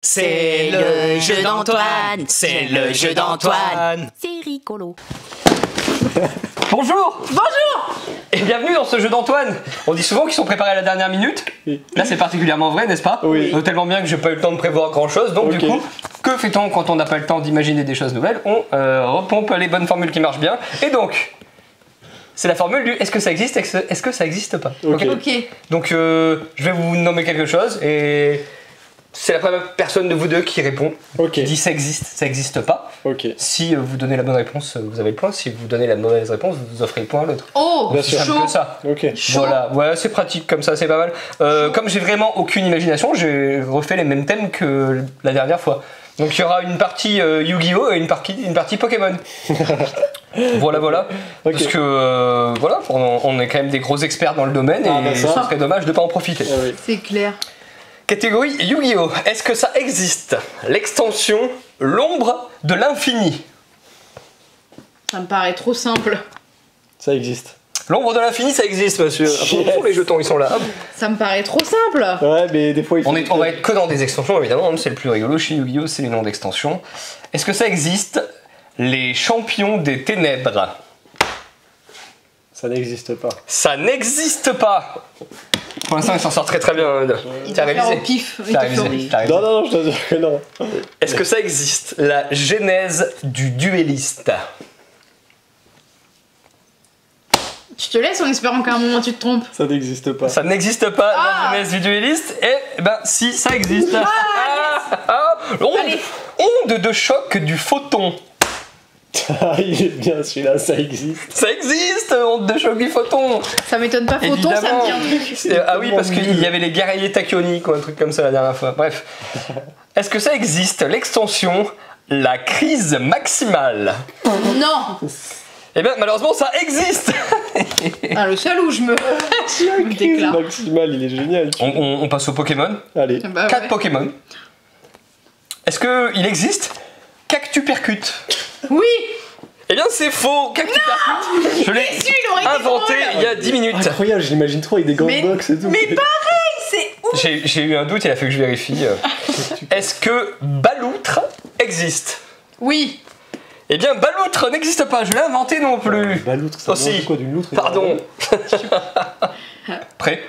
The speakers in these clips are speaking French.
C'est le jeu d'Antoine, c'est le jeu d'Antoine. C'est rigolo. Bonjour. Bonjour. Et bienvenue dans ce jeu d'Antoine. On dit souvent qu'ils sont préparés à la dernière minute. Là c'est particulièrement vrai, n'est-ce pas? Oui. Tellement bien que j'ai pas eu le temps de prévoir grand chose. Donc Ok. du coup, que fait-on quand on n'a pas le temps d'imaginer des choses nouvelles? On repompe les bonnes formules qui marchent bien. Et donc, c'est la formule du est-ce que ça existe, est-ce que ça existe pas? Ok. Ok. Donc je vais vous nommer quelque chose et c'est la première personne de vous deux qui répond. Ok. Qui dit ça existe pas. Ok. Si vous donnez la bonne réponse, vous avez le point. Si vous donnez la mauvaise réponse, vous offrez le point à l'autre. Oh, Bien C'est sûr. simple chaud. que ça. Ok. Chaud. Voilà, ouais, c'est pratique comme ça, c'est pas mal. Comme j'ai vraiment aucune imagination, j'ai refait les mêmes thèmes que la dernière fois. Donc il y aura une partie Yu-Gi-Oh et une partie Pokémon. Voilà. Ok. Parce que voilà, on est quand même des gros experts dans le domaine Ah, et bah ça. ce serait dommage de pas en profiter. Ah oui. C'est clair. Catégorie Yu-Gi-Oh! Est-ce que ça existe? L'extension L'ombre de l'infini. Ça me paraît trop simple. Ça existe. L'ombre de l'infini, ça existe, monsieur. Attention, les jetons, ils sont là. Hop. Ça me paraît trop simple. Ouais, mais des fois il faut. On va être que dans des extensions, évidemment. C'est le plus rigolo chez Yu-Gi-Oh! C'est les noms d'extensions. Est-ce que ça existe? Les champions des ténèbres. Ça n'existe pas. Ça n'existe pas. Pour l'instant, il s'en sort très bien. Il T'as doit faire au révisé. pif. T'as révisé. T'as révisé. Non, je te jure que non. Est-ce que ça existe? La genèse du duelliste. Tu te laisses en espérant qu'à un moment tu te trompes. Ça n'existe pas. Ça n'existe pas, Ah. la genèse du duelliste. Eh ben, si, ça existe. Allez. Onde de choc du photon. Ah, il est bien celui-là, ça existe. Ça existe, onde de choc du photon. Ça m'étonne pas, photon, ça me dit un truc. Ah oui, parce qu'il y avait les guerriers tachyoniques ou un truc comme ça la dernière fois. Bref. Est-ce que ça existe? L'extension la crise maximale. Non. Eh bien, malheureusement, ça existe. Ah, le seul où je me déclare. Maximal, il est génial. On passe au Pokémon. Allez. Bah 4 ouais. Pokémon. Est-ce qu'il existe Cactupercute? Oui. Eh bien, c'est faux. Cactupercute. Je l'ai Déçu, il aurait été inventé drôle. il y a 10 minutes. Incroyable, je l'imagine trop avec des gants Mais- de boxe et tout. Mais pareil, c'est ouf. J'ai eu un doute, il a fallu que je vérifie. Est-ce que Baloutre existe? Oui. Eh bien, Baloutre n'existe pas, je l'ai inventé non plus. Baloutre, ça Aussi. mange quoi d'une loutre? Pardon. Prêt?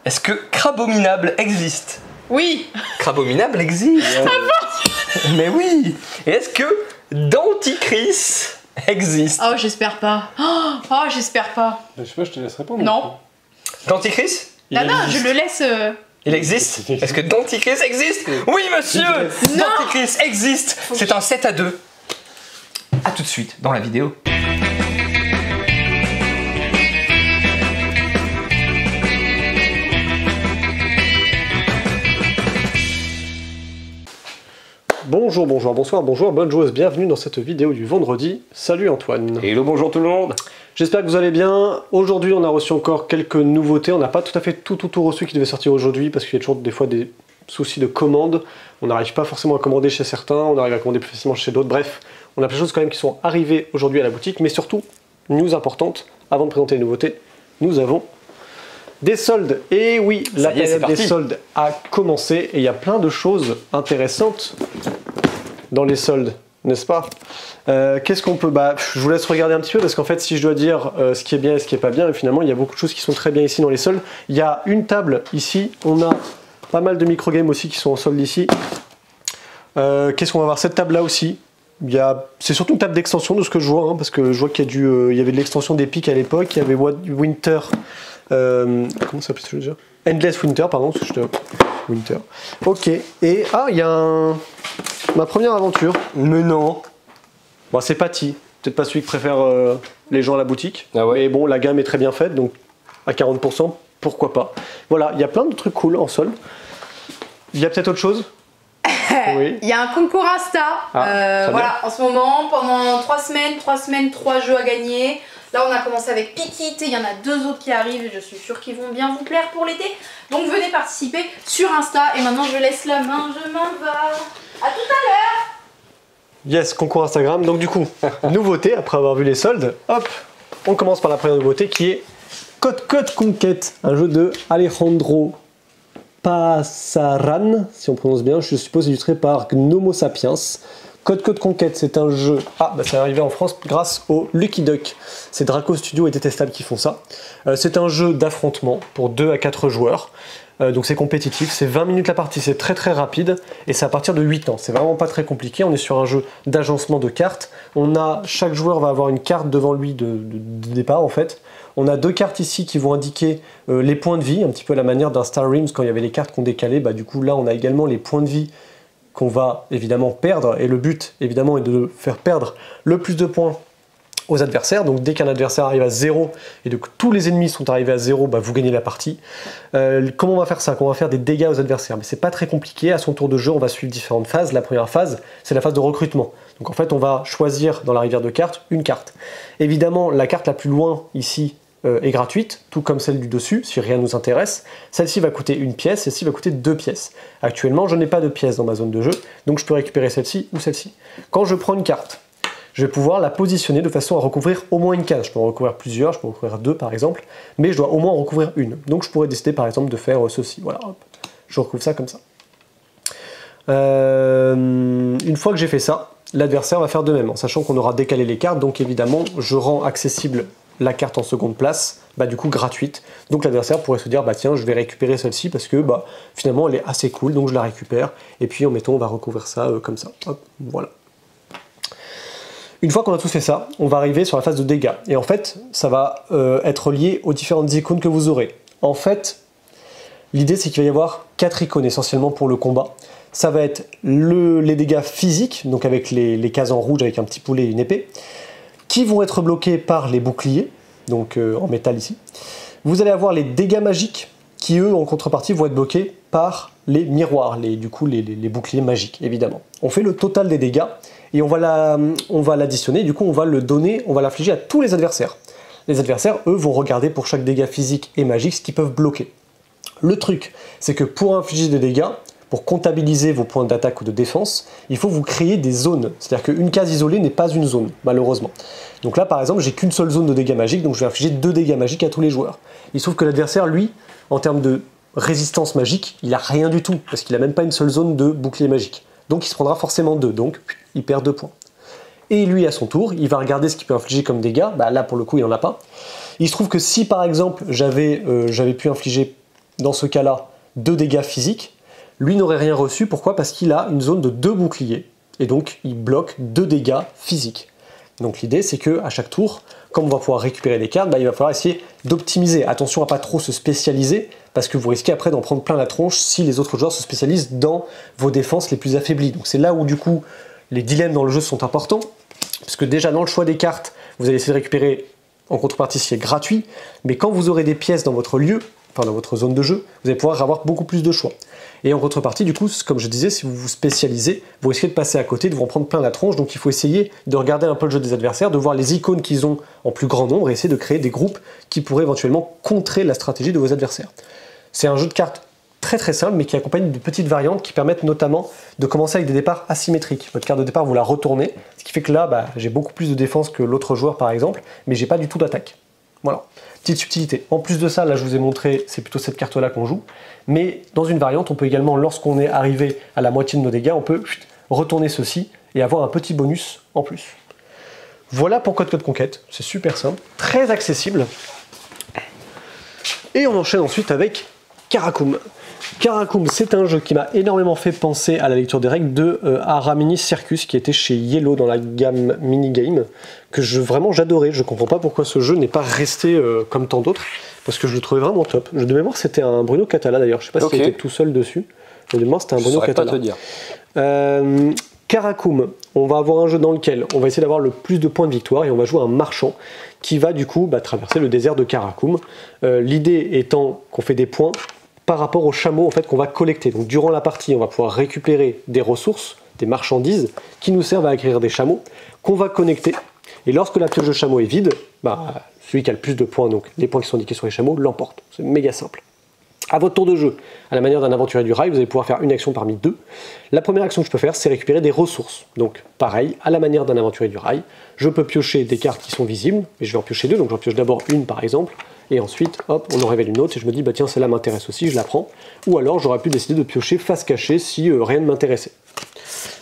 Est-ce que Crabominable existe? Oui. Crabominable existe. Mais oui. Et est-ce que Denticris existe? Oh, j'espère pas. Oh, j'espère pas. Je sais pas, je te laisse répondre. Non. Denticris? Il Non, existe. je le laisse. Il existe? Est-ce que Denticris existe? Oui, monsieur. Non. Denticris existe. C'est un 7-2. A tout de suite dans la vidéo. Bonjour, bonsoir, bonne joueuse, bienvenue dans cette vidéo du vendredi. Salut Antoine. Hello, bonjour tout le monde. J'espère que vous allez bien. Aujourd'hui, on a reçu encore quelques nouveautés. On n'a pas tout à fait tout reçu qui devait sortir aujourd'hui parce qu'il y a toujours des fois des soucis de commande. On n'arrive pas forcément à commander chez certains, on arrive à commander plus facilement chez d'autres. Bref, on a plein de choses quand même qui sont arrivées aujourd'hui à la boutique, mais surtout, news importante, avant de présenter les nouveautés, nous avons des soldes. Et oui, la y est, c'est période des parti. soldes a commencé et il y a plein de choses intéressantes dans les soldes, n'est-ce pas? Qu'est-ce qu'on peut... je vous laisse regarder un petit peu parce qu'en fait, si je dois dire ce qui est bien et ce qui est pas bien, finalement, il y a beaucoup de choses qui sont très bien ici dans les soldes. Il y a une table ici, on a pas mal de micro-games aussi qui sont en solde ici. Qu'est-ce qu'on va voir? Cette table-là aussi. C'est surtout une table d'extension de ce que je vois, hein, parce que je vois qu'il y avait de l'extension d'Epic à l'époque, il y avait Winter... comment ça s'appelle ce jeu? Endless Winter, pardon, parce que Winter. Ok, et il y a ma première aventure. Mais non. Bon, c'est Patty, peut-être pas celui que préfèrent les gens à la boutique, Ah ouais. mais bon, la gamme est très bien faite, donc à 40%, pourquoi pas. Voilà, il y a plein de trucs cool en solde. Il y a peut-être autre chose? Oui. Il y a un concours Insta. Ah, très voilà, en ce moment, pendant 3 semaines, 3 jeux à gagner. Là, on a commencé avec Pikit et il y en a 2 autres qui arrivent et je suis sûre qu'ils vont bien vous plaire pour l'été. Donc, venez participer sur Insta. Et maintenant, je laisse la main, je m'en vais. À tout à l'heure. Yes, concours Instagram. Donc du coup, nouveauté, après avoir vu les soldes, hop, on commence par la première nouveauté qui est Code Conquête, un jeu de Alejandro Pasaran, si on prononce bien, je suppose illustré par Gnomo Sapiens. Code Conquête, c'est un jeu... Ah, bah ça est arrivé en France grâce au Lucky Duck. C'est Draco Studio et Détestable qui font ça. C'est un jeu d'affrontement pour 2 à 4 joueurs. Donc c'est compétitif, c'est 20 minutes la partie, c'est très très rapide. Et c'est à partir de 8 ans, c'est vraiment pas très compliqué. On est sur un jeu d'agencement de cartes. Chaque joueur va avoir une carte devant lui de départ en fait. On a 2 cartes ici qui vont indiquer les points de vie, un petit peu à la manière d'un Star Realms quand il y avait les cartes qu'on décalait. Bah, du coup là on a également les points de vie qu'on va évidemment perdre, et le but évidemment est de faire perdre le plus de points aux adversaires. Donc dès qu'un adversaire arrive à 0 et que tous les ennemis sont arrivés à 0, bah, vous gagnez la partie. Comment on va faire ça? On va faire des dégâts aux adversaires, mais c'est pas très compliqué. À son tour de jeu, on va suivre différentes phases. La première phase, c'est la phase de recrutement. Donc en fait, on va choisir dans la rivière de cartes une carte. Évidemment, la carte la plus loin ici est gratuite, tout comme celle du dessus, si rien ne nous intéresse. Celle-ci va coûter 1 pièce, celle-ci va coûter 2 pièces. Actuellement, je n'ai pas de pièces dans ma zone de jeu, donc je peux récupérer celle-ci ou celle-ci. Quand je prends une carte, je vais pouvoir la positionner de façon à recouvrir au moins une case. Je peux en recouvrir plusieurs, je peux en recouvrir 2 par exemple, mais je dois au moins en recouvrir une. Donc je pourrais décider par exemple de faire ceci. Voilà, hop, je recouvre ça comme ça. Une fois que j'ai fait ça, l'adversaire va faire de même, en sachant qu'on aura décalé les cartes, donc évidemment je rends accessible la carte en seconde place, bah, du coup gratuite. Donc l'adversaire pourrait se dire, bah tiens, je vais récupérer celle-ci parce que bah, finalement elle est assez cool, donc je la récupère. Et puis en mettant, on va recouvrir ça comme ça. Hop, voilà. Une fois qu'on a tous fait ça, on va arriver sur la phase de dégâts. Et en fait, ça va être lié aux différentes icônes que vous aurez. En fait, l'idée c'est qu'il va y avoir 4 icônes essentiellement pour le combat. Ça va être les dégâts physiques, donc avec les cases en rouge avec un petit poulet et une épée, qui vont être bloqués par les boucliers, donc en métal ici. Vous allez avoir les dégâts magiques, qui eux, en contrepartie, vont être bloqués par les miroirs, les boucliers magiques, évidemment. On fait le total des dégâts, et on va l'additionner, du coup on va le donner, on va l'infliger à tous les adversaires. Les adversaires, eux, vont regarder pour chaque dégât physique et magique ce qu'ils peuvent bloquer. Le truc, c'est que pour infliger des dégâts, pour comptabiliser vos points d'attaque ou de défense, il faut vous créer des zones. C'est-à-dire qu'une case isolée n'est pas une zone, malheureusement. Donc là, par exemple, j'ai qu'une seule zone de dégâts magiques, donc je vais infliger 2 dégâts magiques à tous les joueurs. Il se trouve que l'adversaire, lui, en termes de résistance magique, il a rien du tout, parce qu'il n'a même pas une seule zone de bouclier magique. Donc il se prendra forcément 2, donc il perd 2 points. Et lui, à son tour, il va regarder ce qu'il peut infliger comme dégâts. Bah, là, pour le coup, il n'en a pas. Il se trouve que si, par exemple, j'avais pu infliger, dans ce cas-là, 2 dégâts physiques, lui n'aurait rien reçu. Pourquoi? Parce qu'il a une zone de 2 boucliers. Et donc, il bloque 2 dégâts physiques. Donc l'idée, c'est qu'à chaque tour, comme on va pouvoir récupérer les cartes, bah, il va falloir essayer d'optimiser. Attention à pas trop se spécialiser, parce que vous risquez après d'en prendre plein la tronche si les autres joueurs se spécialisent dans vos défenses les plus affaiblies. Donc c'est là où, du coup, les dilemmes dans le jeu sont importants. Parce que déjà, dans le choix des cartes, vous allez essayer de récupérer en contrepartie ce qui est gratuit. Mais quand vous aurez des pièces dans votre lieu, enfin dans votre zone de jeu, vous allez pouvoir avoir beaucoup plus de choix. Et en contrepartie, du coup, comme je disais, si vous vous spécialisez, vous risquez de passer à côté, de vous en prendre plein la tronche. Donc il faut essayer de regarder un peu le jeu des adversaires, de voir les icônes qu'ils ont en plus grand nombre et essayer de créer des groupes qui pourraient éventuellement contrer la stratégie de vos adversaires. C'est un jeu de cartes très très simple, mais qui accompagne de petites variantes qui permettent notamment de commencer avec des départs asymétriques. Votre carte de départ, vous la retournez, ce qui fait que là, bah, j'ai beaucoup plus de défense que l'autre joueur par exemple, mais j'ai pas du tout d'attaque. Voilà, petite subtilité. En plus de ça, là je vous ai montré, c'est plutôt cette carte-là qu'on joue, mais dans une variante, on peut également, lorsqu'on est arrivé à la moitié de nos dégâts, on peut retourner ceci et avoir un petit bonus en plus. Voilà pour Code Conquête, c'est super simple, très accessible. Et on enchaîne ensuite avec Karakoum. Karakoum, c'est un jeu qui m'a énormément fait penser à la lecture des règles de Aramini Circus, qui était chez Yellow dans la gamme minigame, que vraiment j'adorais. Je comprends pas pourquoi ce jeu n'est pas resté comme tant d'autres, parce que je le trouvais vraiment top. De mémoire, c'était un Bruno Catala d'ailleurs, je sais pas si c'était tout seul dessus. De mémoire, c'était un Bruno Catala. Je saurais pas te dire. Karakoum, on va avoir un jeu dans lequel on va essayer d'avoir le plus de points de victoire et on va jouer un marchand qui va du coup traverser le désert de Karakoum. L'idée étant qu'on fait des points par rapport aux chameaux en fait, qu'on va collecter. Donc durant la partie, on va pouvoir récupérer des ressources, des marchandises qui nous servent à acquérir des chameaux qu'on va connecter. Et lorsque la pioche de chameau est vide, celui qui a le plus de points, donc les points qui sont indiqués sur les chameaux, l'emporte. C'est méga simple. À votre tour de jeu, à la manière d'un aventurier du rail, vous allez pouvoir faire une action parmi 2. La première action que je peux faire, c'est récupérer des ressources. Donc pareil, à la manière d'un aventurier du rail, je peux piocher des cartes qui sont visibles, et je vais en piocher 2, donc j'en pioche d'abord une par exemple, et ensuite, hop, on en révèle une autre, et je me dis, bah tiens, celle-là m'intéresse aussi, je la prends. Ou alors, j'aurais pu décider de piocher face cachée si rien ne m'intéressait.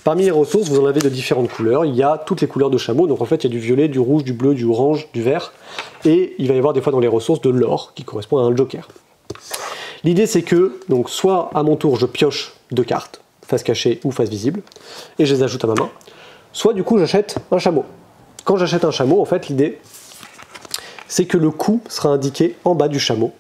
Parmi les ressources, vous en avez de différentes couleurs. Il y a toutes les couleurs de chameau. Donc en fait, il y a du violet, du rouge, du bleu, du orange, du vert. Et il va y avoir des fois dans les ressources de l'or qui correspond à un joker. L'idée, c'est que, donc, soit à mon tour, je pioche 2 cartes, face cachée ou face visible, et je les ajoute à ma main. Soit du coup, j'achète un chameau. Quand j'achète un chameau, en fait, l'idée, c'est que le coût sera indiqué en bas du chameau.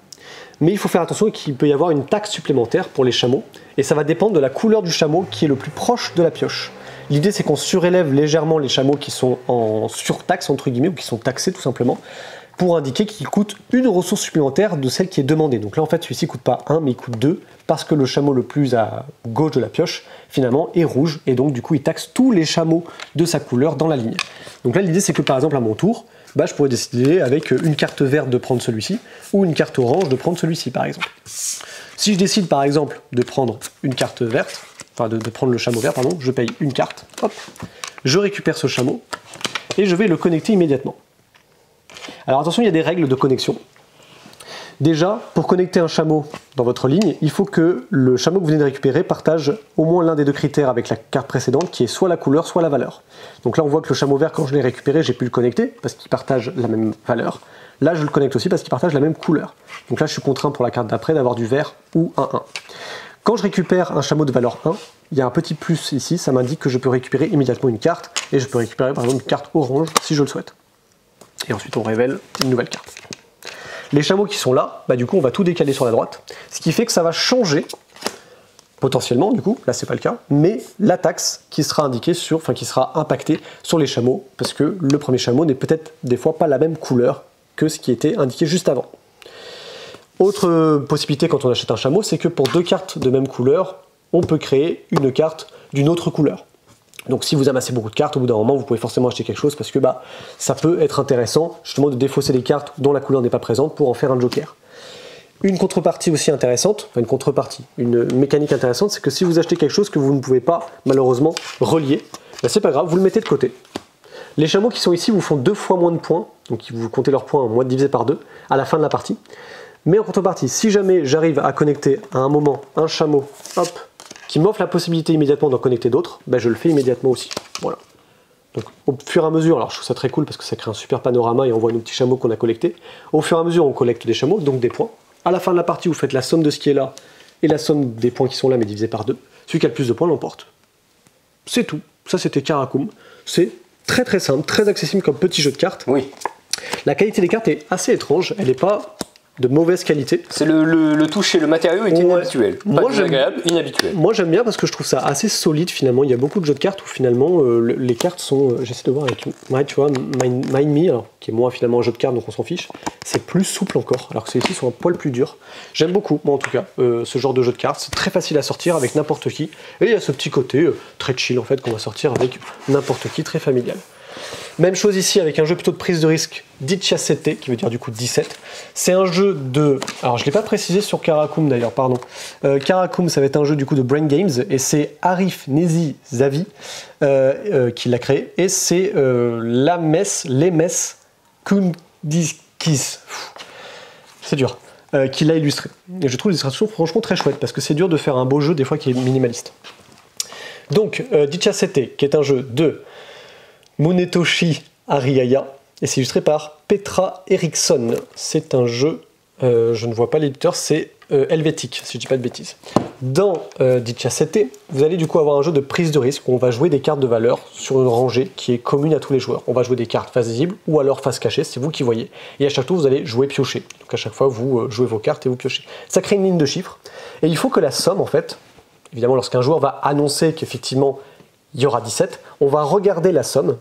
Mais il faut faire attention qu'il peut y avoir une taxe supplémentaire pour les chameaux, et ça va dépendre de la couleur du chameau qui est le plus proche de la pioche. L'idée, c'est qu'on surélève légèrement les chameaux qui sont en surtaxe, entre guillemets, ou qui sont taxés tout simplement, pour indiquer qu'il coûte une ressource supplémentaire de celle qui est demandée. Donc là, en fait, celui-ci ne coûte pas 1, mais il coûte 2, parce que le chameau le plus à gauche de la pioche, finalement, est rouge, et donc du coup, il taxe tous les chameaux de sa couleur dans la ligne. Donc là, l'idée, c'est que par exemple, à mon tour, bah, je pourrais décider avec une carte verte de prendre celui-ci, ou une carte orange de prendre celui-ci, par exemple. Si je décide, par exemple, de prendre une carte verte, enfin de prendre le chameau vert, pardon, je paye une carte, hop, je récupère ce chameau, et je vais le connecter immédiatement. Alors attention, il y a des règles de connexion. Déjà, pour connecter un chameau dans votre ligne, il faut que le chameau que vous venez de récupérer partage au moins l'un des 2 critères avec la carte précédente, qui est soit la couleur, soit la valeur. Donc là, on voit que le chameau vert, quand je l'ai récupéré, j'ai pu le connecter, parce qu'il partage la même valeur. Là, je le connecte aussi parce qu'il partage la même couleur. Donc là, je suis contraint pour la carte d'après d'avoir du vert ou un 1. Quand je récupère un chameau de valeur 1, il y a un petit plus ici, ça m'indique que je peux récupérer immédiatement une carte, et je peux récupérer par exemple une carte orange si je le souhaite. Et ensuite, on révèle une nouvelle carte. Les chameaux qui sont là, bah du coup on va tout décaler sur la droite, ce qui fait que ça va changer, potentiellement du coup, là c'est pas le cas, mais la taxe qui sera indiquée sur, enfin qui sera impactée sur les chameaux, parce que le premier chameau n'est peut-être des fois pas la même couleur que ce qui était indiqué juste avant. Autre possibilité quand on achète un chameau, c'est que pour 2 cartes de même couleur, on peut créer une carte d'une autre couleur. Donc si vous amassez beaucoup de cartes, au bout d'un moment, vous pouvez forcément acheter quelque chose parce que bah, ça peut être intéressant justement de défausser les cartes dont la couleur n'est pas présente pour en faire un joker. Une contrepartie aussi intéressante, enfin une contrepartie, une mécanique intéressante, c'est que si vous achetez quelque chose que vous ne pouvez pas malheureusement relier, bah, c'est pas grave, vous le mettez de côté. Les chameaux qui sont ici vous font 2 fois moins de points, donc vous comptez leurs points en moins divisé par 2 à la fin de la partie. Mais en contrepartie, si jamais j'arrive à connecter à un moment un chameau, hop, qui m'offre la possibilité immédiatement d'en connecter d'autres, ben je le fais immédiatement aussi. Voilà. Donc au fur et à mesure, alors je trouve ça très cool parce que ça crée un super panorama et on voit nos petits chameaux qu'on a collectés. Au fur et à mesure, on collecte des chameaux, donc des points. À la fin de la partie, vous faites la somme de ce qui est là et la somme des points qui sont là, mais divisé par 2. Celui qui a le plus de points l'emporte. C'est tout. Ça, c'était Karakoum. C'est très très simple, très accessible comme petit jeu de cartes. Oui. La qualité des cartes est assez étrange. Elle n'est pas de mauvaise qualité. C'est le toucher, le matériau est inhabituel. Pas désagréable, inhabituel. Moi j'aime bien parce que je trouve ça assez solide finalement. Il y a beaucoup de jeux de cartes où finalement les cartes sont. J'essaie de voir avec tu vois, Mind Me, alors, qui est moins finalement un jeu de cartes donc on s'en fiche. C'est plus souple encore, alors que celles-ci sont un poil plus dures. J'aime beaucoup, moi en tout cas, ce genre de jeu de cartes. C'est très facile à sortir avec n'importe qui. Et il y a ce petit côté très chill en fait qu'on va sortir avec n'importe qui, très familial. Même chose ici avec un jeu plutôt de prise de risque, 17, qui veut dire du coup 17. C'est un jeu de... Alors je ne l'ai pas précisé sur Karakoum d'ailleurs, pardon. Karakoum, ça va être un jeu du coup de Brain Games, et c'est Arif Nezi Zavi qui l'a créé, et c'est Lemes Kundikis. C'est dur. Qui l'a illustré. Et je trouve l'illustration franchement très chouette, parce que c'est dur de faire un beau jeu des fois qui est minimaliste. Donc, 17, qui est un jeu de Munetoshi Ariyaya, et c'est illustré par Petra Eriksson. C'est un jeu, je ne vois pas l'éditeur, c'est helvétique, si je ne dis pas de bêtises. Dans 17, vous allez du coup avoir un jeu de prise de risque où on va jouer des cartes de valeur sur une rangée qui est commune à tous les joueurs. On va jouer des cartes face visible ou alors face cachée, c'est vous qui voyez. Et à chaque tour, vous allez jouer piocher. Donc à chaque fois, vous jouez vos cartes et vous piochez. Ça crée une ligne de chiffres. Et il faut que la somme, en fait, évidemment, lorsqu'un joueur va annoncer qu'effectivement, il y aura 17, on va regarder la somme.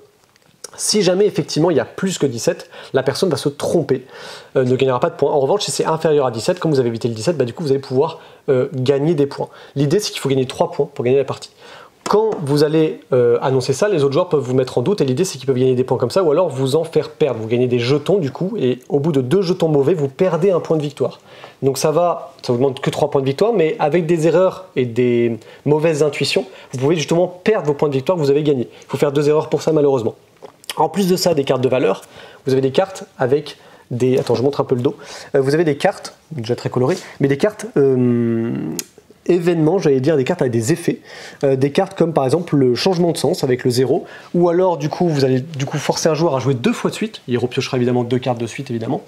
Si jamais effectivement il y a plus que 17, la personne va se tromper, ne gagnera pas de points. En revanche, si c'est inférieur à 17, comme vous avez évité le 17, bah, du coup vous allez pouvoir gagner des points. L'idée c'est qu'il faut gagner 3 points pour gagner la partie. Quand vous allez annoncer ça, les autres joueurs peuvent vous mettre en doute, et l'idée c'est qu'ils peuvent gagner des points comme ça, ou alors vous en faire perdre. Vous gagnez des jetons du coup, et au bout de 2 jetons mauvais, vous perdez un point de victoire. Donc ça vous demande que 3 points de victoire, mais avec des erreurs et des mauvaises intuitions, vous pouvez justement perdre vos points de victoire que vous avez gagnés. Il faut faire 2 erreurs pour ça malheureusement. En plus de ça, des cartes de valeur, vous avez des cartes avec Attends, je montre un peu le dos. Vous avez des cartes, déjà très colorées, mais des cartes événements, j'allais dire des cartes avec des effets. Des cartes comme par exemple le changement de sens avec le 0, ou alors du coup vous allez forcer un joueur à jouer 2 fois de suite. Il repiochera évidemment 2 cartes de suite évidemment.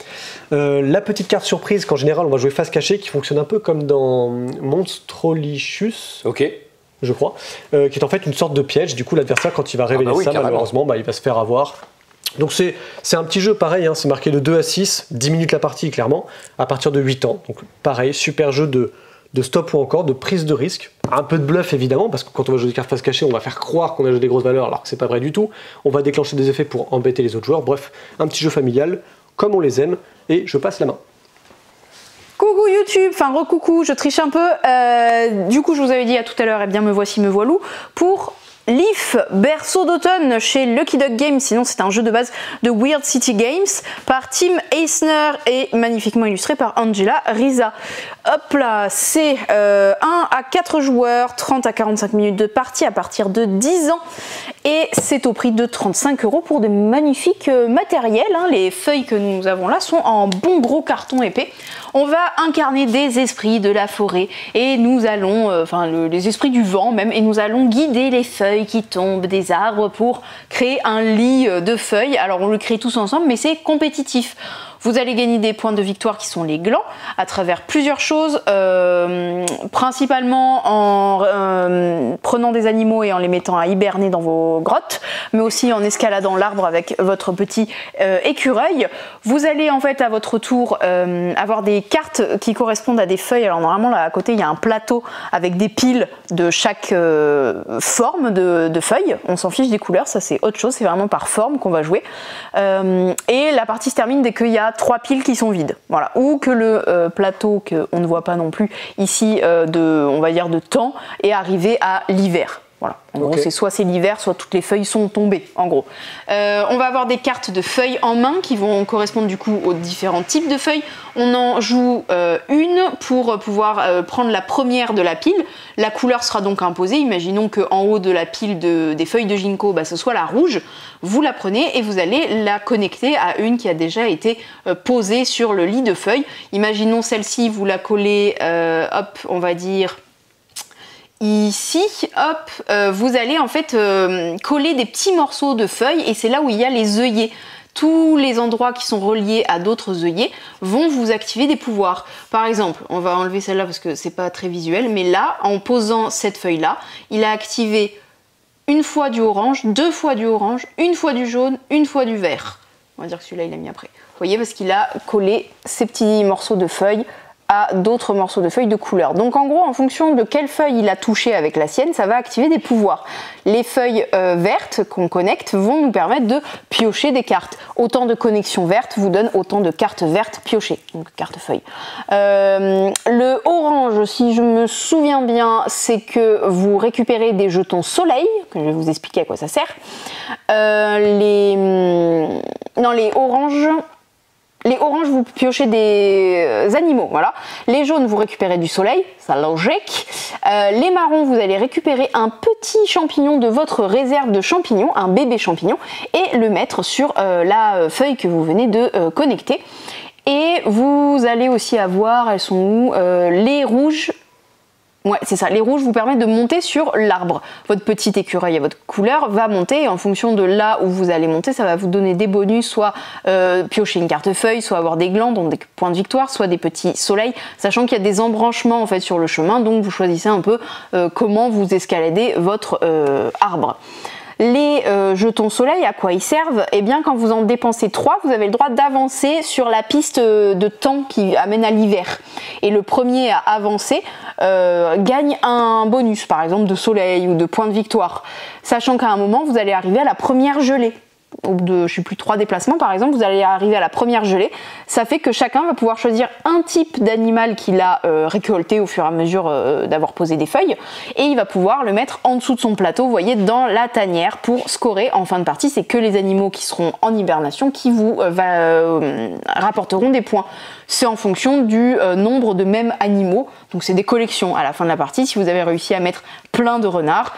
La petite carte surprise qu'en général on va jouer face cachée, qui fonctionne un peu comme dans Monstrolicious. Ok. Je crois, qui est en fait une sorte de piège. Du coup, l'adversaire, quand il va révéler ça, carrément. Malheureusement, il va se faire avoir. Donc c'est un petit jeu pareil, hein, c'est marqué de 2 à 6, 10 minutes la partie clairement, à partir de 8 ans. Donc pareil, super jeu de stop ou encore, de prise de risque. Un peu de bluff évidemment, parce que quand on va jouer des cartes face cachée, on va faire croire qu'on a joué des grosses valeurs alors que c'est pas vrai du tout. On va déclencher des effets pour embêter les autres joueurs. Bref, un petit jeu familial, comme on les aime, et je passe la main. Coucou YouTube, enfin recoucou, je triche un peu. Du coup, je vous avais dit à tout à l'heure, eh bien me voici, me voilou, pour Leaf, berceau d'automne chez Lucky Duck Games, sinon c'est un jeu de base de Weird City Games par Tim Eisner et magnifiquement illustré par Angela Riza. Hop là, c'est 1 à 4 joueurs, 30 à 45 minutes de partie à partir de 10 ans et c'est au prix de 35 € pour des magnifiques matériels. Hein. Les feuilles que nous avons là sont en bon gros carton épais. On va incarner des esprits de la forêt et nous allons, les esprits du vent même, et nous allons guider les feuilles qui tombent des arbres pour créer un lit de feuilles. Alors on le crée tous ensemble, mais c'est compétitif. Vous allez gagner des points de victoire qui sont les glands à travers plusieurs choses, principalement en prenant des animaux et en les mettant à hiberner dans vos grottes, mais aussi en escaladant l'arbre avec votre petit écureuil. Vous allez en fait à votre tour avoir des cartes qui correspondent à des feuilles. Alors normalement là à côté il y a un plateau avec des piles de chaque forme de feuilles. On s'en fiche des couleurs, ça c'est autre chose, c'est vraiment par forme qu'on va jouer. Et la partie se termine dès qu'il y a 3 piles qui sont vides, voilà, ou que le plateau qu'on ne voit pas non plus ici on va dire de temps est arrivé à l'hiver. Voilà. En gros, c'est soit c'est l'hiver, soit toutes les feuilles sont tombées, en gros. On va avoir des cartes de feuilles en main qui vont correspondre du coup aux différents types de feuilles. On en joue une pour pouvoir prendre la première de la pile. La couleur sera donc imposée. Imaginons qu'en haut de la pile des feuilles de ginkgo, ce soit la rouge. Vous la prenez et vous allez la connecter à une qui a déjà été posée sur le lit de feuilles. Imaginons celle-ci, vous la collez, hop, on va dire... Ici, hop, vous allez en fait coller des petits morceaux de feuilles et c'est là où il y a les œillets. Tous les endroits qui sont reliés à d'autres œillets vont vous activer des pouvoirs. Par exemple, on va enlever celle-là parce que c'est pas très visuel, mais là, en posant cette feuille-là, il a activé une fois du orange, 2 fois du orange, une fois du jaune, une fois du vert. On va dire que celui-là, il l'a mis après. Vous voyez, parce qu'il a collé ces petits morceaux de feuilles à d'autres morceaux de feuilles de couleur. Donc en gros, en fonction de quelle feuille il a touché avec la sienne, ça va activer des pouvoirs. Les feuilles vertes qu'on connecte vont nous permettre de piocher des cartes. Autant de connexions vertes vous donne autant de cartes vertes piochées, donc cartes feuilles. Le orange, si je me souviens bien, c'est que vous récupérez des jetons soleil, que je vais vous expliquer à quoi ça sert. Les oranges... Les oranges, vous piochez des animaux, voilà. Les jaunes, vous récupérez du soleil, ça logique. Les marrons, vous allez récupérer un petit champignon de votre réserve de champignons, un bébé champignon, et le mettre sur la feuille que vous venez de connecter. Et vous allez aussi avoir, elles sont où, les rouges. Ouais, c'est ça. Les rouges vous permettent de monter sur l'arbre. Votre petit écureuil à votre couleur va monter et en fonction de là où vous allez monter, ça va vous donner des bonus, soit piocher une carte feuille, soit avoir des glands, donc des points de victoire, soit des petits soleils, sachant qu'il y a des embranchements en fait sur le chemin, donc vous choisissez un peu comment vous escaladez votre arbre. Les jetons soleil, à quoi ils servent? Eh bien, quand vous en dépensez 3, vous avez le droit d'avancer sur la piste de temps qui amène à l'hiver. Et le premier à avancer gagne un bonus, par exemple de soleil ou de points de victoire. Sachant qu'à un moment, vous allez arriver à la première gelée. Au bout de, je sais plus, 3 déplacements par exemple, vous allez arriver à la première gelée. Ça fait que chacun va pouvoir choisir un type d'animal qu'il a récolté au fur et à mesure d'avoir posé des feuilles, et il va pouvoir le mettre en dessous de son plateau, vous voyez, dans la tanière pour scorer en fin de partie. C'est que les animaux qui seront en hibernation qui vous rapporteront des points. C'est en fonction du nombre de mêmes animaux, donc c'est des collections à la fin de la partie. Si vous avez réussi à mettre plein de renards,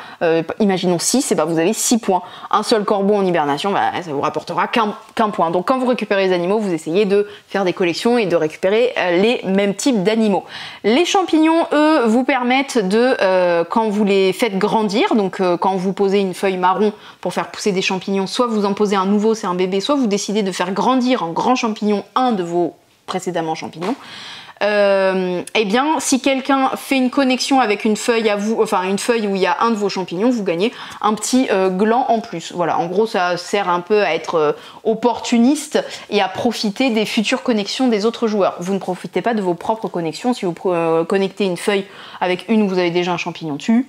imaginons 6, et ben vous avez 6 points. Un seul corbeau en hibernation, bah, ça vous rapportera qu'un point. Donc quand vous récupérez les animaux, vous essayez de faire des collections et de récupérer les mêmes types d'animaux. Les champignons, eux, vous permettent de, quand vous les faites grandir, donc quand vous posez une feuille marron pour faire pousser des champignons, soit vous en posez un nouveau, c'est un bébé, soit vous décidez de faire grandir en grand champignon un de vos précédemment champignons. Eh bien, si quelqu'un fait une connexion avec une feuille à vous, enfin une feuille où il y a un de vos champignons, vous gagnez un petit gland en plus. Voilà, en gros, ça sert un peu à être opportuniste et à profiter des futures connexions des autres joueurs. Vous ne profitez pas de vos propres connexions. Si vous connectez une feuille avec une où vous avez déjà un champignon dessus,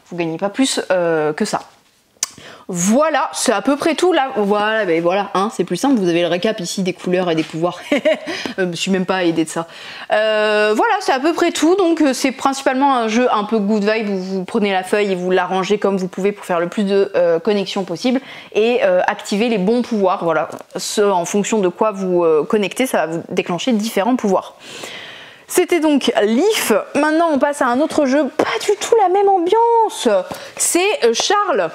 vous gagnez pas plus que ça. Voilà, c'est à peu près tout là. Voilà, ben voilà, hein, c'est plus simple. Vous avez le récap ici des couleurs et des pouvoirs. Je me suis même pas aidée de ça. Voilà, c'est à peu près tout. Donc c'est principalement un jeu un peu good vibe où vous prenez la feuille et vous l'arrangez comme vous pouvez pour faire le plus de connexions possible et activer les bons pouvoirs. Voilà, en fonction de quoi vous connectez, ça va vous déclencher différents pouvoirs. C'était donc Leaf. Maintenant, on passe à un autre jeu, pas du tout la même ambiance. C'est Charles.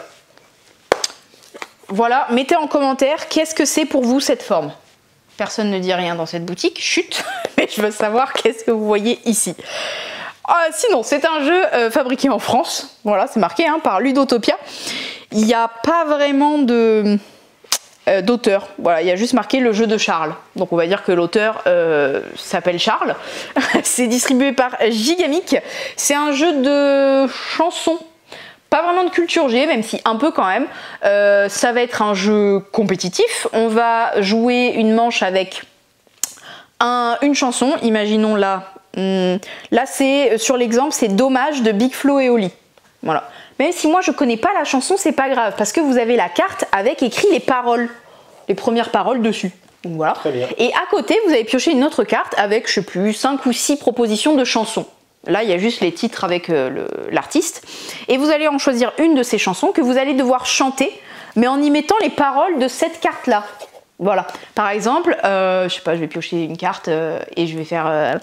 Voilà, mettez en commentaire qu'est-ce que c'est pour vous cette forme. Personne ne dit rien dans cette boutique, chut, mais je veux savoir qu'est-ce que vous voyez ici. Sinon, c'est un jeu fabriqué en France, voilà, c'est marqué hein, par Ludotopia. Il n'y a pas vraiment d'auteur, voilà, il y a juste marqué le jeu de Charles. Donc on va dire que l'auteur s'appelle Charles. C'est distribué par Gigamic. C'est un jeu de chansons. Pas vraiment de culture G, même si un peu quand même. Ça va être un jeu compétitif. On va jouer une manche avec une chanson. Imaginons là. Là, c'est sur l'exemple, c'est Dommage de Big Flo et Oli. Voilà. Même si moi je connais pas la chanson, c'est pas grave parce que vous avez la carte avec écrit les paroles, les premières paroles dessus. Donc voilà. Très bien. Et à côté, vous avez pioché une autre carte avec, je sais plus, 5 ou 6 propositions de chansons. Là, il y a juste les titres avec l'artiste. Et vous allez en choisir une de ces chansons que vous allez devoir chanter, mais en y mettant les paroles de cette carte-là. Voilà. Par exemple, je sais pas, je vais piocher une carte et je vais faire...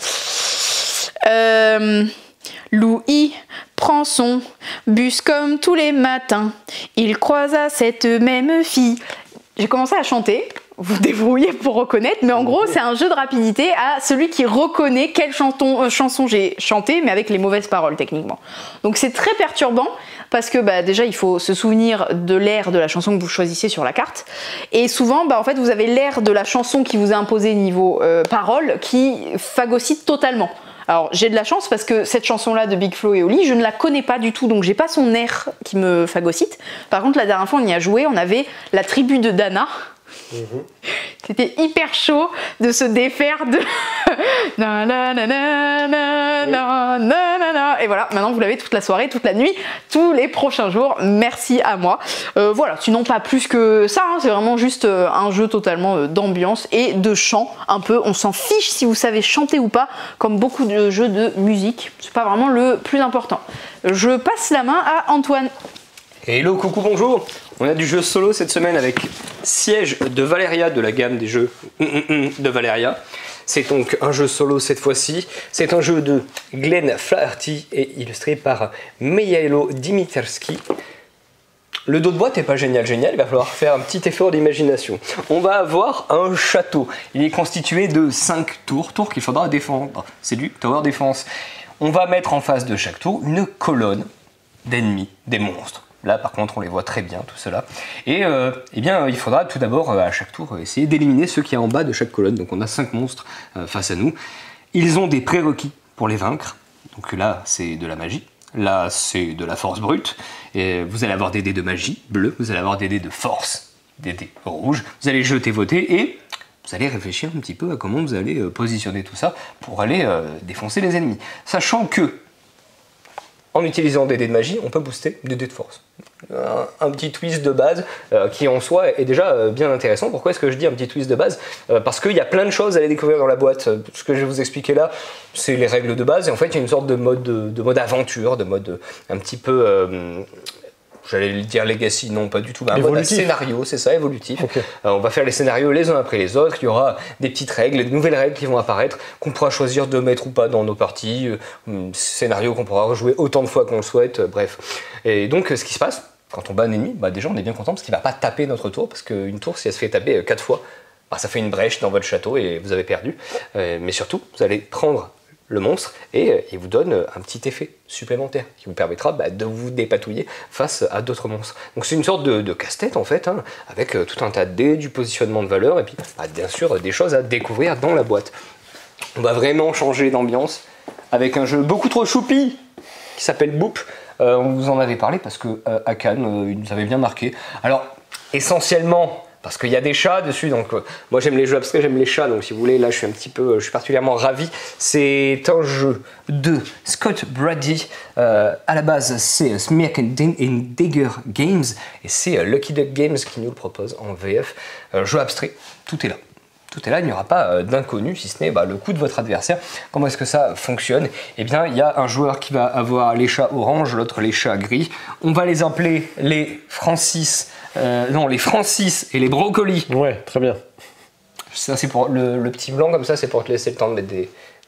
Louis prend son bus comme tous les matins. Il croisa cette même fille. J'ai commencé à chanter. Vous débrouillez pour reconnaître, mais en gros c'est un jeu de rapidité à celui qui reconnaît quelle chanson j'ai chanté, mais avec les mauvaises paroles techniquement. Donc c'est très perturbant parce que déjà il faut se souvenir de l'air de la chanson que vous choisissez sur la carte, et souvent en fait vous avez l'air de la chanson qui vous est imposée niveau paroles qui phagocyte totalement. Alors j'ai de la chance parce que cette chanson là de Big Flo et Oli, je ne la connais pas du tout, donc j'ai pas son air qui me phagocyte. Par contre la dernière fois on y a joué, on avait la tribu de Dana. C'était hyper chaud de se défaire de et voilà, maintenant vous l'avez toute la soirée, toute la nuit, tous les prochains jours, merci à moi. Voilà, sinon pas plus que ça, hein, c'est vraiment juste un jeu totalement d'ambiance et de chant, un peu, on s'en fiche si vous savez chanter ou pas, comme beaucoup de jeux de musique, c'est pas vraiment le plus important. Je passe la main à Antoine. Hello, coucou, bonjour. On a du jeu solo cette semaine avec Siège de Valeria de la gamme des jeux de Valeria. C'est donc un jeu solo cette fois-ci. C'est un jeu de Glenn Flaherty et illustré par Mihailo Dimitrski. Le dos de boîte n'est pas génial, il va falloir faire un petit effort d'imagination. On va avoir un château. Il est constitué de 5 tours qu'il faudra défendre. C'est du tower defense. On va mettre en face de chaque tour une colonne d'ennemis, des monstres. Là, par contre, on les voit très bien, tout cela. Et eh bien, il faudra tout d'abord, à chaque tour, essayer d'éliminer ceux qui y a en bas de chaque colonne. Donc, on a 5 monstres face à nous. Ils ont des prérequis pour les vaincre. Donc là, c'est de la magie. Là, c'est de la force brute. Et vous allez avoir des dés de magie bleus. Vous allez avoir des dés de force, des dés rouges. Vous allez jeter vos dés et vous allez réfléchir un petit peu à comment vous allez positionner tout ça pour aller défoncer les ennemis. Sachant que, en utilisant des dés de magie, on peut booster des dés de force. Un petit twist de base qui en soi est déjà bien intéressant. Pourquoi est-ce que je dis un petit twist de base? Parce qu'il y a plein de choses à aller découvrir dans la boîte. Ce que je vais vous expliquer là, c'est les règles de base. Et en fait, il y a une sorte de mode aventure, de mode un petit peu... J'allais le dire legacy, non pas du tout, un mode scénario, c'est ça, évolutif. Okay. On va faire les scénarios les uns après les autres, il y aura des petites règles, de nouvelles règles qui vont apparaître, qu'on pourra choisir de mettre ou pas dans nos parties, scénario qu'on pourra rejouer autant de fois qu'on le souhaite, bref. Et donc ce qui se passe, quand on bat un ennemi, bah déjà on est bien content parce qu'il va pas taper notre tour, parce qu'une tour, si elle se fait taper 4 fois, bah, ça fait une brèche dans votre château et vous avez perdu. Mais surtout, vous allez prendre le monstre et il vous donne un petit effet supplémentaire qui vous permettra de vous dépatouiller face à d'autres monstres. Donc c'est une sorte de casse-tête en fait, hein, avec tout un tas de dés, du positionnement de valeur et puis bien sûr des choses à découvrir dans la boîte. On va vraiment changer d'ambiance avec un jeu beaucoup trop choupi qui s'appelle Boop. On vous en avait parlé parce que à Cannes, il nous avait bien marqué. Alors essentiellement parce qu'il y a des chats dessus, donc moi j'aime les jeux abstraits, j'aime les chats, donc si vous voulez, là je suis particulièrement ravi. C'est un jeu de Scott Brady, à la base c'est Smirk and Digger Games, et c'est Lucky Duck Games qui nous le propose en VF. Jeu abstrait, tout est là. Tout est là, il n'y aura pas d'inconnu, si ce n'est le coup de votre adversaire. Comment est-ce que ça fonctionne? Eh bien, il y a un joueur qui va avoir les chats orange, l'autre les chats gris. On va les appeler les Francis et les brocolis. Ouais, très bien. Ça, c'est pour le petit blanc comme ça, c'est pour te laisser le temps de mettre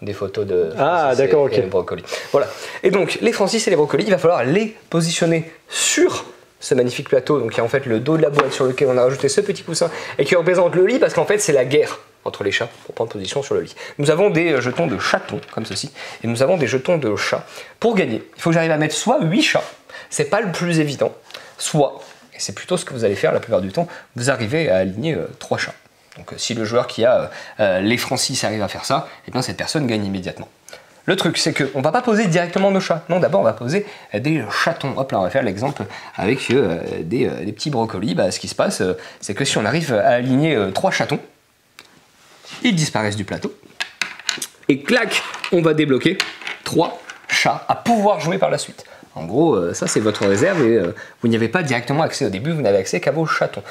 des photos de Francis d'accord, et les brocolis. Voilà. Et donc, les Francis et les brocolis, il va falloir les positionner sur ce magnifique plateau, donc qui est en fait le dos de la boîte sur lequel on a rajouté ce petit coussin et qui représente le lit parce qu'en fait c'est la guerre entre les chats pour prendre position sur le lit. Nous avons des jetons de chatons comme ceci et nous avons des jetons de chats. Pour gagner, il faut que j'arrive à mettre soit 8 chats, c'est pas le plus évident, soit, et c'est plutôt ce que vous allez faire la plupart du temps, vous arrivez à aligner 3 chats. Donc si le joueur qui a les Francis arrive à faire ça, et bien cette personne gagne immédiatement. Le truc, c'est qu'on ne va pas poser directement nos chats. Non, d'abord, on va poser des chatons. Hop là, on va faire l'exemple avec des petits brocolis. Ce qui se passe, c'est que si on arrive à aligner 3 chatons, ils disparaissent du plateau. Et clac, on va débloquer 3 chats à pouvoir jouer par la suite. En gros, ça, c'est votre réserve et vous n'y avez pas directement accès au début. Vous n'avez accès qu'à vos chatons.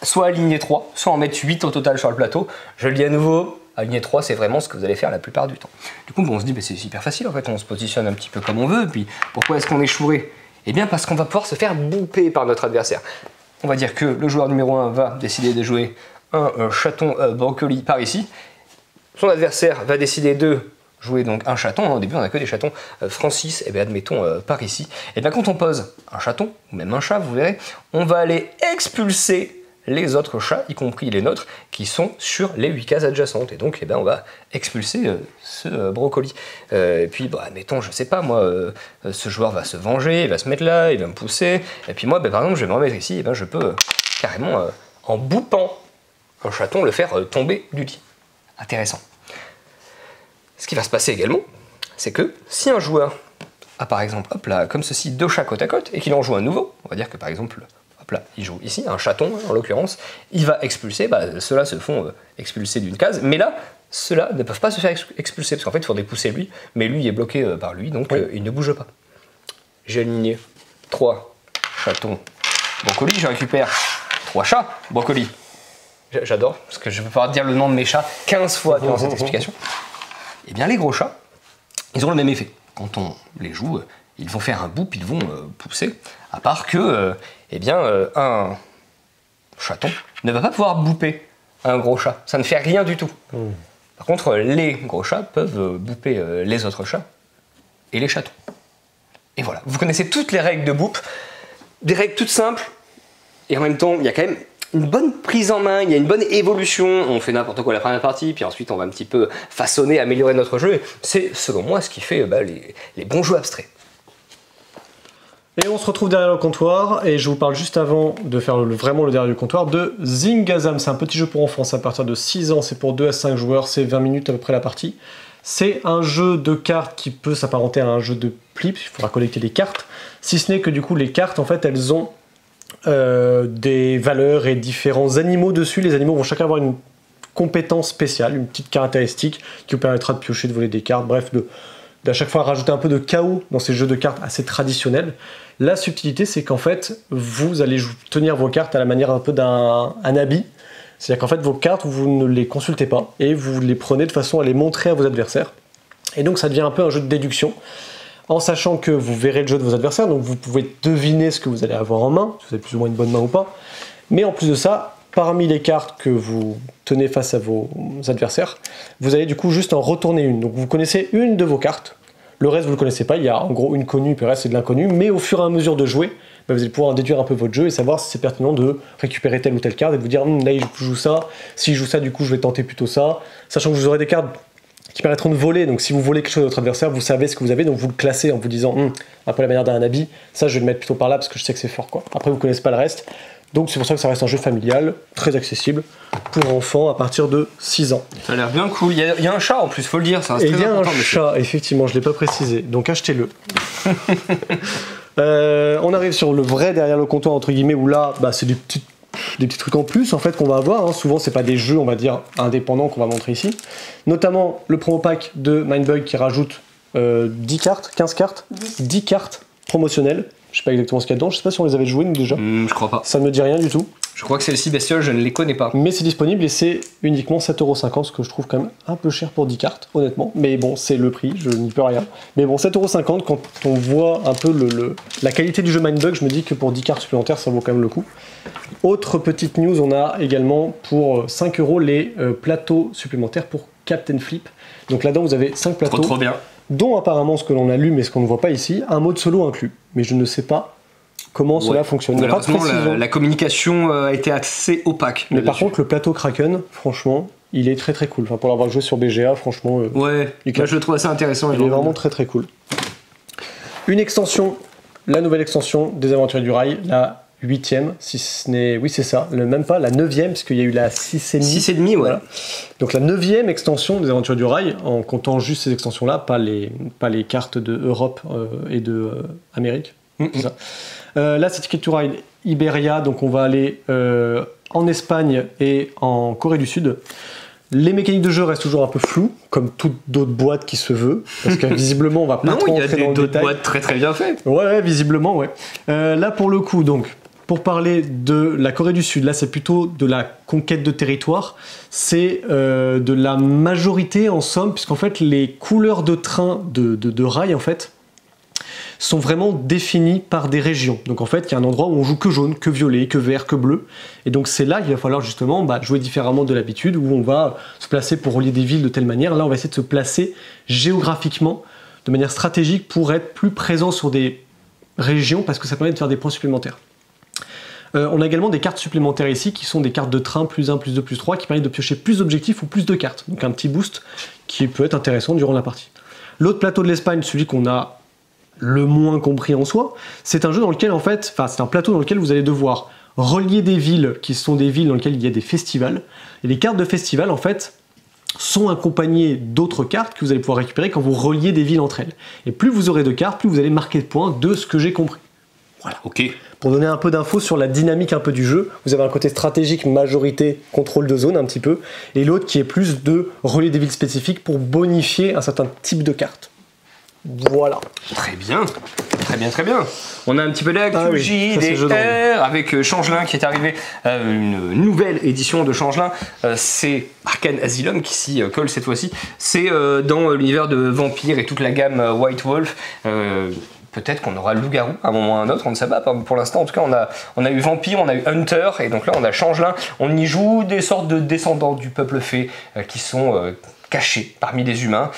Soit aligner 3, soit en mettre 8 au total sur le plateau. Je le dis à nouveau. Aligner 3, c'est vraiment ce que vous allez faire la plupart du temps. Du coup, on se dit, c'est super facile en fait, on se positionne un petit peu comme on veut, puis pourquoi est-ce qu'on est chouré? Eh bien, parce qu'on va pouvoir se faire bouper par notre adversaire. On va dire que le joueur numéro 1 va décider de jouer un chaton brocoli par ici. Son adversaire va décider de jouer donc un chaton. Au début, on n'a que des chatons Francis, et bien admettons par ici. Et bien, quand on pose un chaton, ou même un chat, vous verrez, on va aller expulser les autres chats, y compris les nôtres, qui sont sur les 8 cases adjacentes. Et donc, on va expulser ce brocoli. Et puis, admettons, je sais pas, moi, ce joueur va se venger, il va se mettre là, il va me pousser. Et puis moi, par exemple, je vais me remettre ici, et je peux carrément, en boupant un chaton, le faire tomber du lit. Intéressant. Ce qui va se passer également, c'est que si un joueur a, par exemple, hop là, comme ceci, 2 chats côte à côte, et qu'il en joue un nouveau, on va dire que, par exemple, là, il joue ici, un chaton en l'occurrence, il va expulser, ceux-là se font expulser d'une case, mais là, ceux-là ne peuvent pas se faire expulser, parce qu'en fait il faudrait pousser lui, mais lui est bloqué par lui, donc il ne bouge pas. J'ai aligné 3 chatons brocoli, je récupère 3 chats brocoli. J'adore, parce que je vais pouvoir dire le nom de mes chats 15 fois durant cette explication. Et bien les gros chats, ils ont le même effet. Quand on les joue, ils vont faire un boop, ils vont pousser, à part que un chaton ne va pas pouvoir booper un gros chat. Ça ne fait rien du tout. Par contre, les gros chats peuvent booper les autres chats et les chatons. Et voilà, vous connaissez toutes les règles de boop, des règles toutes simples, et en même temps, il y a quand même une bonne prise en main, il y a une bonne évolution. On fait n'importe quoi la première partie, puis ensuite on va un petit peu façonner, améliorer notre jeu. C'est selon moi ce qui fait les bons jeux abstraits. Et on se retrouve derrière le comptoir, et je vous parle juste avant de faire vraiment le derrière du comptoir de Zingazam. C'est un petit jeu pour enfants, c'est à partir de 6 ans, c'est pour 2 à 5 joueurs, c'est 20 minutes à peu près la partie. C'est un jeu de cartes qui peut s'apparenter à un jeu de flip, il faudra collecter des cartes, si ce n'est que du coup les cartes en fait elles ont des valeurs et différents animaux dessus. Les animaux vont chacun avoir une compétence spéciale, une petite caractéristique qui vous permettra de piocher, de voler des cartes, bref, d'à chaque fois rajouter un peu de chaos dans ces jeux de cartes assez traditionnels. La subtilité, c'est qu'en fait, vous allez tenir vos cartes à la manière un peu d'un habit. C'est-à-dire qu'en fait, vos cartes, vous ne les consultez pas et vous les prenez de façon à les montrer à vos adversaires. Et donc, ça devient un peu un jeu de déduction, en sachant que vous verrez le jeu de vos adversaires, donc vous pouvez deviner ce que vous allez avoir en main, si vous avez plus ou moins une bonne main ou pas. Mais en plus de ça, parmi les cartes que vous tenez face à vos adversaires, vous allez du coup juste en retourner une. Donc vous connaissez une de vos cartes, le reste vous ne le connaissez pas, il y a en gros une connue, puis le reste c'est de l'inconnu, mais au fur et à mesure de jouer, bah, vous allez pouvoir en déduire un peu votre jeu et savoir si c'est pertinent de récupérer telle ou telle carte et de vous dire là je joue ça, si je joue ça du coup je vais tenter plutôt ça, sachant que vous aurez des cartes qui permettront de voler, donc si vous volez quelque chose de votre adversaire, vous savez ce que vous avez, donc vous le classez en vous disant un peu la manière d'un habit, ça je vais le mettre plutôt par là parce que je sais que c'est fort quoi. Après vous connaissez pas le reste, donc c'est pour ça que ça reste un jeu familial, très accessible pour enfants à partir de 6 ans. Ça a l'air bien cool, il y a un chat en plus, faut le dire, ça reste Et très il y a un important. chat, effectivement, je l'ai pas précisé, donc achetez-le. On arrive sur le vrai derrière le comptoir entre guillemets où là bah, c'est des petits trucs en plus en fait qu'on va avoir, hein. Souvent c'est pas des jeux on va dire indépendants qu'on va montrer ici, notamment le promo pack de Mindbug qui rajoute 10 cartes, 15 cartes, 10 cartes promotionnelles, je sais pas exactement ce qu'il y a dedans, je sais pas si on les avait jouées nous déjà, Je crois pas. ça ne me dit rien du tout. Je crois que celles-ci bestioles, je ne les connais pas. Mais c'est disponible et c'est uniquement 7,50€, ce que je trouve quand même un peu cher pour 10 cartes, honnêtement. Mais bon, c'est le prix, je n'y peux rien. Mais bon, 7,50€, quand on voit un peu la qualité du jeu Mindbug, je me dis que pour 10 cartes supplémentaires, ça vaut quand même le coup. Autre petite news, on a également pour 5€ les plateaux supplémentaires pour Captain Flip. Donc là-dedans, vous avez 5 plateaux, Trop bien. dont apparemment ce que l'on allume et ce qu'on ne voit pas ici, un mode solo inclus. Mais je ne sais pas comment cela fonctionne. Il n'y a pas de Malheureusement, précision. la communication a été assez opaque. Mais par contre, le plateau Kraken, franchement, il est très très cool. Enfin, pour l'avoir joué sur BGA, franchement, Ouais, moi je le trouve assez intéressant. il est vraiment très très cool. Une extension, la nouvelle extension des Aventuriers du Rail, la 8ème, si ce n'est. Oui, c'est ça, même pas, la 9ème, parce qu'il y a eu la 6,5. 6,5, ouais. Voilà. Donc la 9ème extension des Aventuriers du Rail, en comptant juste ces extensions-là, pas les cartes de Europe et de Amérique. C'est ça. Là, c'est Ticket to Ride Iberia, donc on va aller en Espagne et en Corée du Sud. Les mécaniques de jeu restent toujours un peu floues, comme toutes d'autres boîtes qui se veut, parce que visiblement on va pas Non, trop il y a entrer dans le d'autres détail. boîtes très très bien faites. Ouais, visiblement, ouais. Là, pour le coup, donc, pour parler de la Corée du Sud, là, c'est plutôt de la conquête de territoire. C'est de la majorité, en somme, puisqu'en fait, les couleurs de train de rail, en fait, sont vraiment définies par des régions. Donc en fait, il y a un endroit où on joue que jaune, que violet, que vert, que bleu. Et donc c'est là qu'il va falloir justement jouer différemment de l'habitude, où on va se placer pour relier des villes de telle manière. Là, on va essayer de se placer géographiquement, de manière stratégique, pour être plus présent sur des régions, parce que ça permet de faire des points supplémentaires. On a également des cartes supplémentaires ici, qui sont des cartes de train, +1, +2, +3, qui permettent de piocher plus d'objectifs ou plus de cartes. Donc un petit boost qui peut être intéressant durant la partie. L'autre plateau de l'Espagne, celui qu'on a le moins compris en soi, c'est un jeu dans lequel en fait, c'est un plateau dans lequel vous allez devoir relier des villes qui sont des villes dans lesquelles il y a des festivals. Et les cartes de festival en fait sont accompagnées d'autres cartes que vous allez pouvoir récupérer quand vous reliez des villes entre elles. Et plus vous aurez de cartes, plus vous allez marquer de points de ce que j'ai compris. Voilà. Ok. Pour donner un peu d'infos sur la dynamique un peu du jeu, vous avez un côté stratégique, majorité, contrôle de zone un petit peu, et l'autre qui est plus de relier des villes spécifiques pour bonifier un certain type de carte. Voilà. Très bien. Très bien, très bien. On a un petit peu d'actu oui, ça, c'est le jeu JDR avec Changelin qui est arrivé, une nouvelle édition de Changelin. C'est Arcane Asylum qui s'y colle cette fois-ci. C'est dans l'univers de Vampire et toute la gamme White Wolf. Peut-être qu'on aura Loup-Garou à un moment ou à un autre, on ne sait pas. Pour l'instant, en tout cas, on a eu Vampire, on a eu Hunter, et donc là, on a Changelin. On y joue des sortes de descendants du peuple fée qui sont cachés parmi les humains.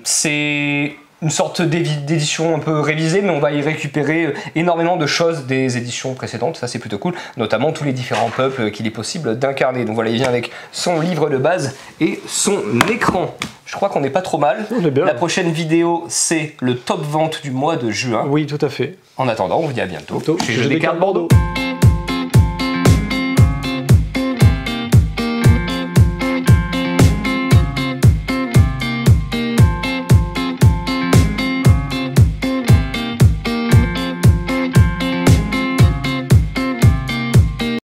C'est une sorte d'édition un peu révisée, mais on va y récupérer énormément de choses des éditions précédentes, ça c'est plutôt cool, notamment tous les différents peuples qu'il est possible d'incarner. Donc voilà, il vient avec son livre de base et son écran. Je crois qu'on n'est pas trop mal. On est bien. La prochaine vidéo, c'est le top vente du mois de juin. Oui, tout à fait. En attendant, on vous dit à bientôt Bientôt, chez chez Jeux des GD cartes Bordeaux. Bordeaux.